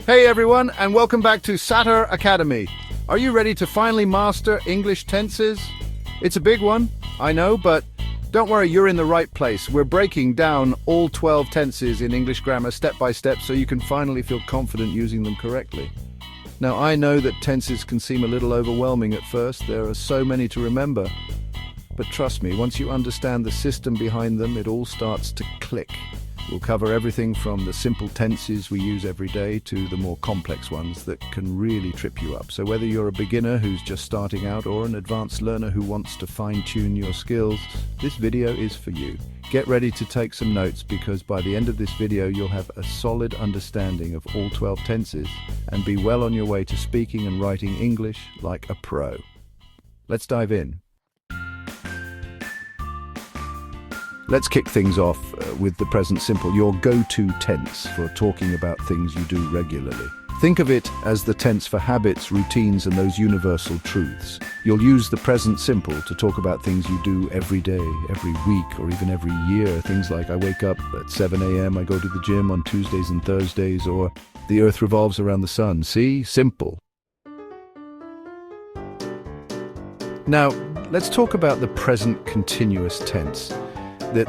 Hey everyone, and welcome back to Satter Academy. Are you ready to finally master English tenses? It's a big one, I know, but don't worry, you're in the right place. We're breaking down all 12 tenses in English grammar step by step so you can finally feel confident using them correctly. Now, I know that tenses can seem a little overwhelming at first. There are so many to remember. But trust me, once you understand the system behind them, it all starts to click. We'll cover everything from the simple tenses we use every day to the more complex ones that can really trip you up. So whether you're a beginner who's just starting out or an advanced learner who wants to fine-tune your skills, this video is for you. Get ready to take some notes because by the end of this video you'll have a solid understanding of all 12 tenses and be well on your way to speaking and writing English like a pro. Let's dive in. Let's kick things off with the present simple, your go-to tense for talking about things you do regularly. Think of it as the tense for habits, routines, and those universal truths. You'll use the present simple to talk about things you do every day, every week, or even every year. Things like I wake up at 7 a.m., I go to the gym on Tuesdays and Thursdays, or the earth revolves around the sun. See? Simple. Now, let's talk about the present continuous tense.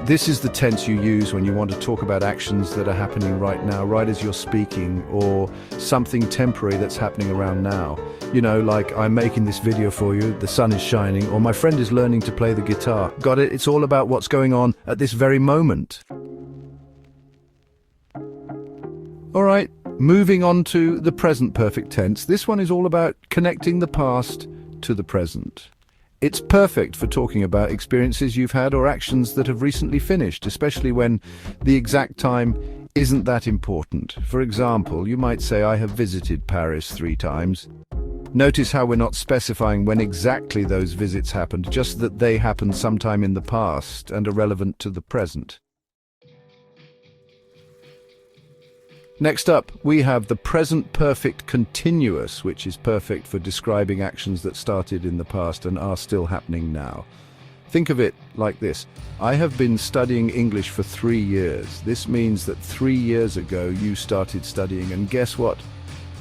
This is the tense you use when you want to talk about actions that are happening right now, right as you're speaking, or something temporary that's happening around now. You know, like I'm making this video for you, the sun is shining, or my friend is learning to play the guitar. Got it? It's all about what's going on at this very moment. All right, moving on to the present perfect tense. This one is all about connecting the past to the present. It's perfect for talking about experiences you've had or actions that have recently finished, especially when the exact time isn't that important. For example, you might say, I have visited Paris 3 times. Notice how we're not specifying when exactly those visits happened, just that they happened sometime in the past and are relevant to the present. Next up, we have the present perfect continuous, which is perfect for describing actions that started in the past and are still happening now. Think of it like this. I have been studying English for 3 years. This means that 3 years ago you started studying, and guess what?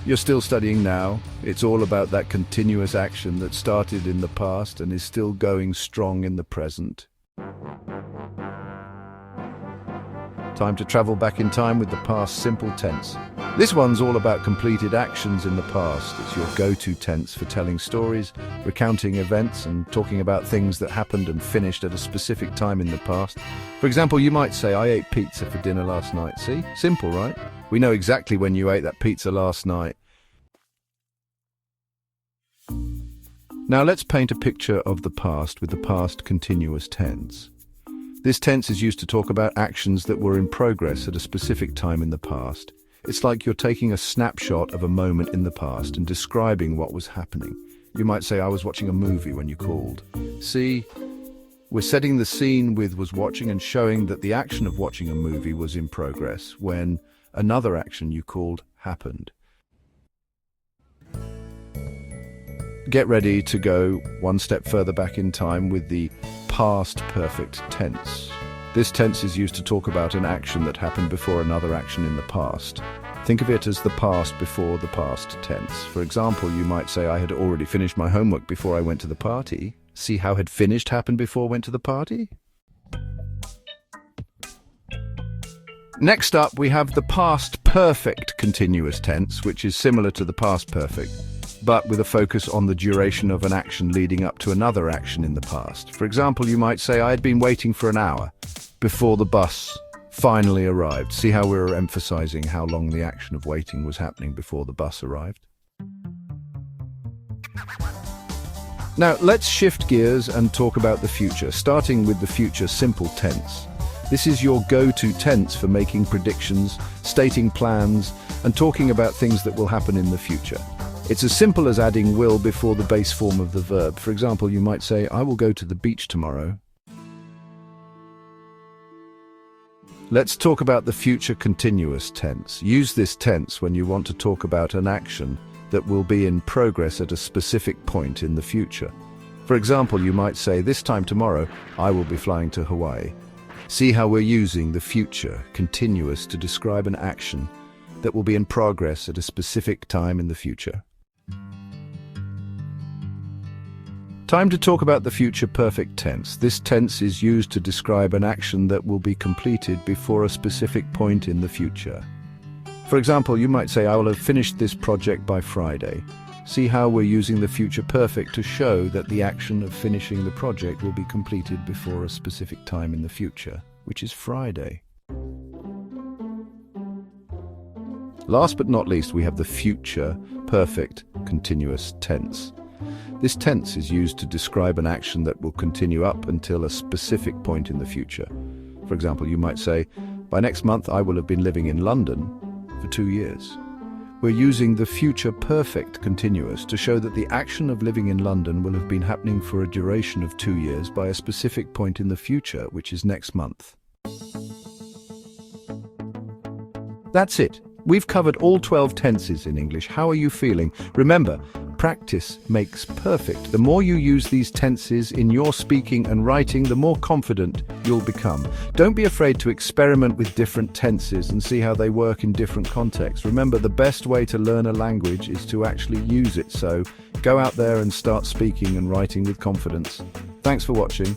You're still studying now. It's all about that continuous action that started in the past and is still going strong in the present. Time to travel back in time with the past simple tense. This one's all about completed actions in the past. It's your go-to tense for telling stories, recounting events, and talking about things that happened and finished at a specific time in the past. For example, you might say, I ate pizza for dinner last night. See? Simple, right? We know exactly when you ate that pizza last night. Now let's paint a picture of the past with the past continuous tense. This tense is used to talk about actions that were in progress at a specific time in the past. It's like you're taking a snapshot of a moment in the past and describing what was happening. You might say, I was watching a movie when you called. See, we're setting the scene with was watching and showing that the action of watching a movie was in progress when another action you called happened. Get ready to go one step further back in time with the past perfect tense. This tense is used to talk about an action that happened before another action in the past. Think of it as the past before the past tense. For example, you might say, I had already finished my homework before I went to the party. See how had finished happened before I went to the party? Next up, we have the past perfect continuous tense, which is similar to the past perfect, but with a focus on the duration of an action leading up to another action in the past. For example, you might say, I had been waiting for an hour before the bus finally arrived. See how we're emphasizing how long the action of waiting was happening before the bus arrived? Now, let's shift gears and talk about the future, starting with the future simple tense. This is your go-to tense for making predictions, stating plans, and talking about things that will happen in the future. It's as simple as adding will before the base form of the verb. For example, you might say, I will go to the beach tomorrow. Let's talk about the future continuous tense. Use this tense when you want to talk about an action that will be in progress at a specific point in the future. For example, you might say, this time tomorrow, I will be flying to Hawaii. See how we're using the future continuous to describe an action that will be in progress at a specific time in the future. Time to talk about the future perfect tense. This tense is used to describe an action that will be completed before a specific point in the future. For example, you might say, I will have finished this project by Friday. See how we're using the future perfect to show that the action of finishing the project will be completed before a specific time in the future, which is Friday. Last but not least, we have the future perfect continuous tense. This tense is used to describe an action that will continue up until a specific point in the future. For example, you might say, by next month I will have been living in London for 2 years. We're using the future perfect continuous to show that the action of living in London will have been happening for a duration of 2 years by a specific point in the future, which is next month. That's it. We've covered all 12 tenses in English. How are you feeling? Remember, practice makes perfect. The more you use these tenses in your speaking and writing, the more confident you'll become. Don't be afraid to experiment with different tenses and see how they work in different contexts. Remember, the best way to learn a language is to actually use it. So go out there and start speaking and writing with confidence. Thanks for watching.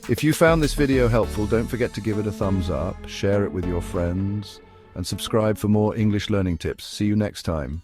If you found this video helpful, don't forget to give it a thumbs up, share it with your friends, and subscribe for more English learning tips. See you next time.